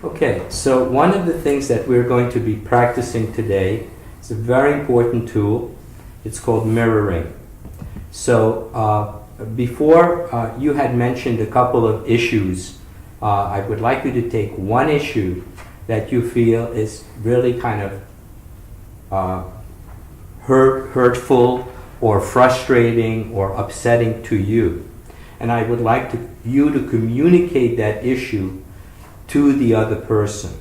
Okay, so one of the things that we're going to be practicing today is a very important tool. It's called mirroring. So before you had mentioned a couple of issues. I would like you to take one issue that you feel is really kind of hurtful or frustrating or upsetting to you. And I would like you to communicate that issue to the other person.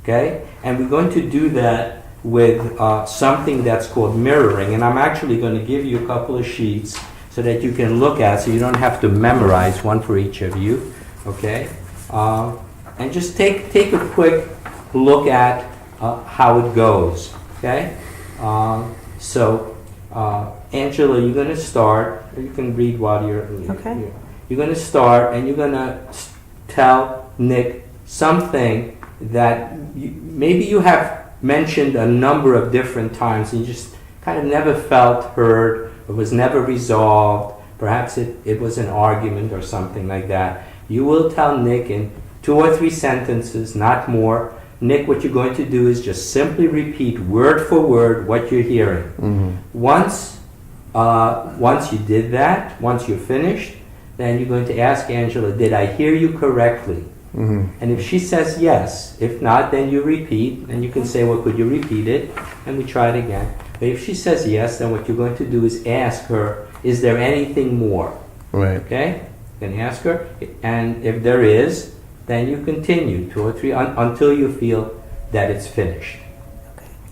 Okay? And we're going to do that with something that's called mirroring. And I'm actually going to give you a couple of sheets so that you can look at, so you don't have to memorize, one for each of you. Okay? And just take a quick look at how it goes. Okay? Angela, you're going to start. You can read while you're. Okay. You're going to start, and you're going to tell Nick something that maybe you have mentioned a number of different times, and you just kind of never felt heard. It was never resolved. Perhaps it was an argument or something like that. You will tell Nick in 2 or 3 sentences, not more. Nick, what you're going to do is just simply repeat word for word what you're hearing. Mm-hmm. Once you did that, once you're finished, then you're going to ask Angela, did I hear you correctly? Mm-hmm. And if she says yes, if not, then you repeat, and you can say, well, could you repeat it? And we try it again. But if she says yes, then what you're going to do is ask her, is there anything more? Right. Okay? You can ask her, and if there is, then you continue 2 or 3 until you feel that it's finished.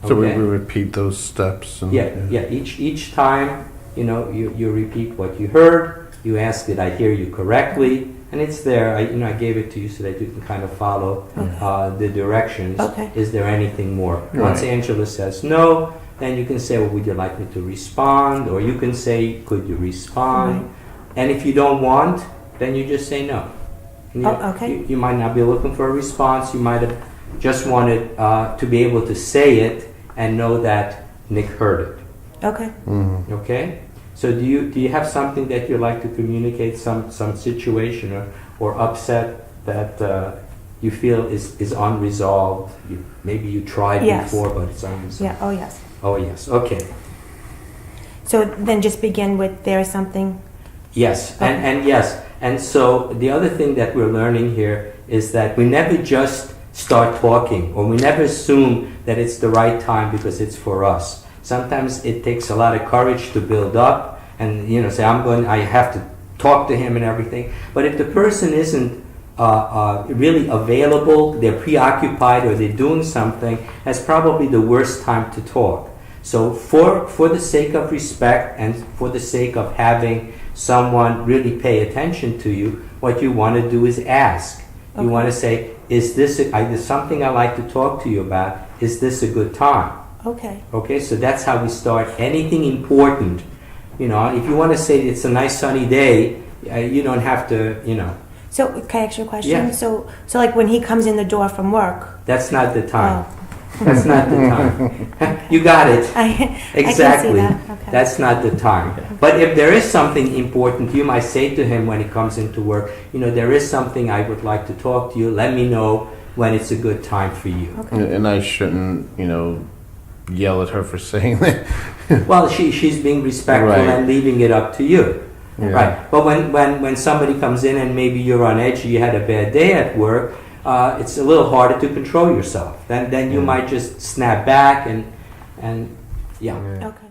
So we Okay? repeat those steps. And, Yeah. Each time, you repeat what you heard. You ask, did I hear you correctly? And it's there. I gave it to you so that you can kind of follow the directions. Okay. Is there anything more? Right. Once Angela says no, then you can say, well, would you like me to respond? Or you can say, could you respond? Right. And if you don't want, then you just say no. And okay. You might not be looking for a response. You might have just wanted to be able to say it and know that Nick heard it. Okay. Mm-hmm. Okay? So do you have something that you like to communicate, some situation or upset that you feel is unresolved? Maybe you tried Yes. before, but it's unresolved. Yeah. Oh, yes. Oh, yes. Okay. So then just begin with there's something. Yes. Okay. And yes. And so the other thing that we're learning here is that we never just start talking, or we never assume that it's the right time because it's for us. Sometimes it takes a lot of courage to build up and say, I have to talk to him and everything. But if the person isn't really available, they're preoccupied or they're doing something, that's probably the worst time to talk. So for the sake of respect and for the sake of having someone really pay attention to you, what you want to do is ask. Okay. You want to say, is this something I'd like to talk to you about? Is this a good time? Okay. Okay, so that's how we start. Anything important, if you want to say it's a nice sunny day, you don't have to, So can I ask you a question? Yeah. So like when he comes in the door from work. That's not the time. Oh. That's not the time. You got it. Exactly. I can see that. Okay. That's not the time. But if there is something important, you might say to him when he comes into work, there is something I would like to talk to you. Let me know when it's a good time for you. Okay. And I shouldn't, yell at her for saying that. Well, she's being respectful Right. and leaving it up to you. Yeah. Right. But when somebody comes in and maybe you're on edge, you had a bad day at work, it's a little harder to control yourself. Then you might just snap back and yeah. Okay.